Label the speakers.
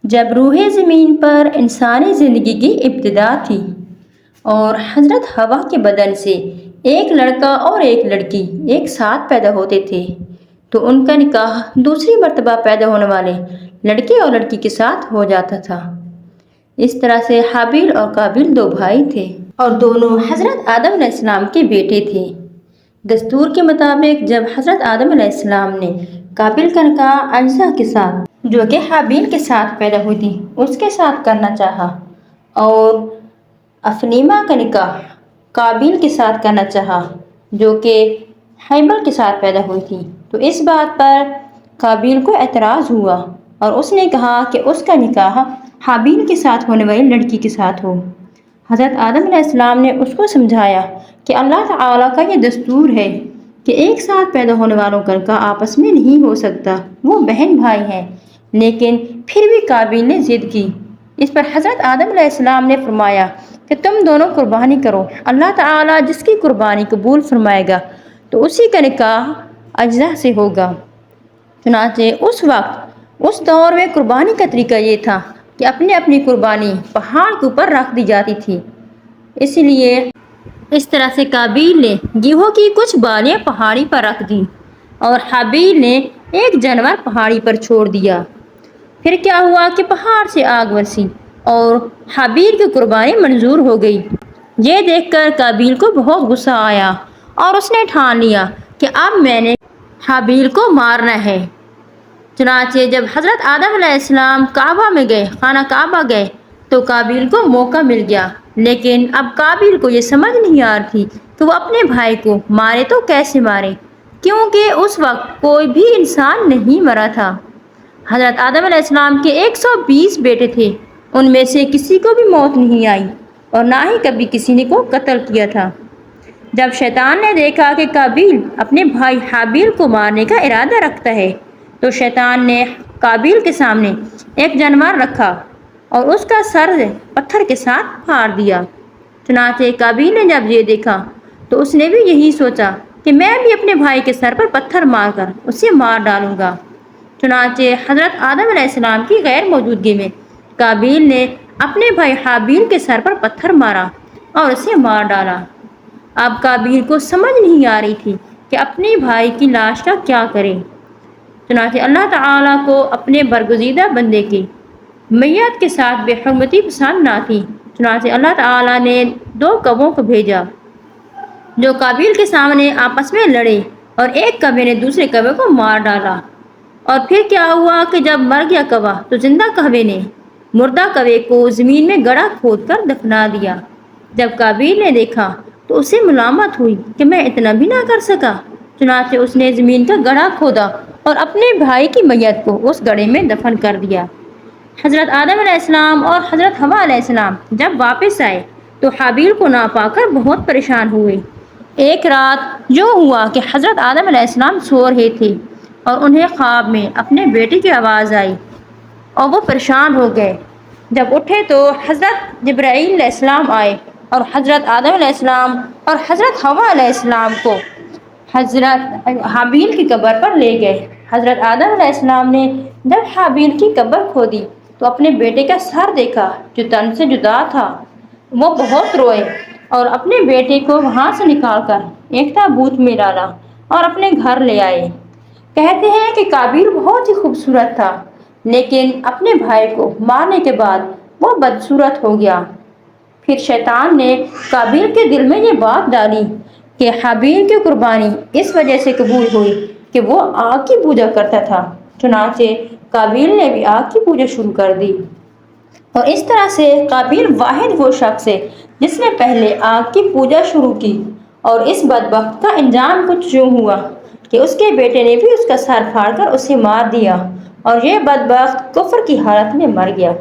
Speaker 1: جب روح زمین پر انسانی زندگی کی ابتدا تھی اور حضرت حوا کے بدن سے ایک لڑکا اور ایک لڑکی ایک ساتھ پیدا ہوتے تھے تو ان کا نکاح دوسری مرتبہ پیدا ہونے والے لڑکے اور لڑکی کے ساتھ ہو جاتا تھا۔ اس طرح سے حابیل اور قابیل دو بھائی تھے اور دونوں حضرت آدم علیہ السلام کے بیٹے تھے۔ دستور کے مطابق جب حضرت آدم علیہ السلام نے قابیل کا نکاح اجزا کے ساتھ جو کہ حابیل کے ساتھ پیدا ہوئی تھی اس کے ساتھ کرنا چاہا اور افنیما کا نکاح قابیل کے ساتھ کرنا چاہا جو کہ حابیل کے ساتھ پیدا ہوئی تھی، تو اس بات پر قابیل کو اعتراض ہوا اور اس نے کہا کہ اس کا نکاح حابیل کے ساتھ ہونے والی لڑکی کے ساتھ ہو۔ حضرت آدم علیہ السلام نے اس کو سمجھایا کہ اللہ تعالیٰ کا یہ دستور ہے کہ ایک ساتھ پیدا ہونے والوں کا نکاح آپس میں نہیں ہو سکتا، وہ بہن بھائی ہیں، لیکن پھر بھی قابیل نے ضد کی۔ اس پر حضرت آدم علیہ السلام نے فرمایا کہ تم دونوں قربانی کرو، اللہ تعالیٰ جس کی قربانی قبول فرمائے گا تو اسی کا نکاح اجزا سے ہوگا۔ چنانچہ اس وقت اس دور میں قربانی کا طریقہ یہ تھا کہ اپنی اپنی قربانی پہاڑ کے اوپر رکھ دی جاتی تھی، اس لیے اس طرح سے قابیل نے گیہوں کی کچھ بالیاں پہاڑی پر رکھ دی اور حابیل نے ایک جانور پہاڑی پر چھوڑ دیا۔ پھر کیا ہوا کہ پہاڑ سے آگ برسی اور حابیل کی قربانی منظور ہو گئی۔ یہ دیکھ کر قابیل کو بہت غصہ آیا اور اس نے ٹھان لیا کہ اب میں نے حابیل کو مارنا ہے۔ چنانچہ جب حضرت آدم علیہ السلام کعبہ میں گئے، خانہ کعبہ گئے تو قابیل کو موقع مل گیا، لیکن اب قابیل کو یہ سمجھ نہیں آ رہی تھی کہ وہ اپنے بھائی کو مارے تو کیسے مارے، کیونکہ اس وقت کوئی بھی انسان نہیں مرا تھا۔ حضرت آدم علیہ السلام کے 120 بیٹے تھے، ان میں سے کسی کو بھی موت نہیں آئی اور نہ ہی کبھی کسی نے کو قتل کیا تھا۔ جب شیطان نے دیکھا کہ قابیل اپنے بھائی حابیل کو مارنے کا ارادہ رکھتا ہے تو شیطان نے قابیل کے سامنے ایک جانور رکھا اور اس کا سر پتھر کے ساتھ پھاڑ دیا۔ چنانچہ قابیل نے جب یہ دیکھا تو اس نے بھی یہی سوچا کہ میں بھی اپنے بھائی کے سر پر پتھر مار کر اسے مار ڈالوں گا۔ چنانچہ حضرت آدم علیہ السلام کی غیر موجودگی میں قابیل نے اپنے بھائی حابیل کے سر پر پتھر مارا اور اسے مار ڈالا۔ اب قابیل کو سمجھ نہیں آ رہی تھی کہ اپنے بھائی کی لاش کا کیا کرے۔ چنانچہ اللہ تعالیٰ کو اپنے برگزیدہ بندے کی میت کے ساتھ بے حرمتی پسند نہ تھی، چنانچہ اللہ تعالیٰ نے 2 کبوں کو بھیجا جو قابیل کے سامنے آپس میں لڑے اور ایک کبے نے دوسرے کبے کو مار ڈالا۔ اور پھر کیا ہوا کہ جب مر گیا کبا تو زندہ کبے نے مردہ کبے کو زمین میں گڑھا کھود کر دفنا دیا۔ جب قابیل نے دیکھا تو اسے ملامت ہوئی کہ میں اتنا بھی نہ کر سکا، چنانچہ اس نے زمین کا گڑھا کھودا اور اپنے بھائی کی میت کو اس گڑھے میں دفن کر دیا۔ حضرت آدم علیہ السلام اور حضرت حوا علیہ السلام جب واپس آئے تو حابیل کو نہ پا کر بہت پریشان ہوئے۔ ایک رات جو ہوا کہ حضرت آدم علیہ السلام سو رہے تھے اور انہیں خواب میں اپنے بیٹے کی آواز آئی اور وہ پریشان ہو گئے۔ جب اٹھے تو حضرت جبرائیل علیہ السلام آئے اور حضرت آدم علیہ السلام اور حضرت حوا علیہ السلام کو حضرت حابیل کی قبر پر لے گئے۔ حضرت آدم علیہ السلام نے جب حابیل کی قبر کھودی تو اپنے بیٹے کا سر دیکھا جو تن سے جدا تھا۔ وہ بہت روئے اور اپنے بیٹے کو وہاں سے نکال کر ایک تابوت میں ڈالا اور اپنے گھر لے آئے۔ کہتے ہیں کہ قابیل بہت ہی خوبصورت تھا، لیکن اپنے بھائی کو مارنے کے بعد وہ بدصورت ہو گیا۔ پھر شیطان نے قابیل کے دل میں یہ بات ڈالی کہ حابیل کی قربانی اس وجہ سے قبول ہوئی کہ وہ آگ کی پوجا کرتا تھا، چنانچہ قابیل نے بھی آگ کی پوجا شروع کر دی۔ اور اس طرح سے قابیل واحد وہ شخص ہے جس نے پہلے آگ کی پوجا شروع کی، اور اس بدبخت کا انجام کچھ یوں ہوا کہ اس کے بیٹے نے بھی اس کا سر پھاڑ کر اسے مار دیا اور یہ بدبخت کفر کی حالت میں مر گیا۔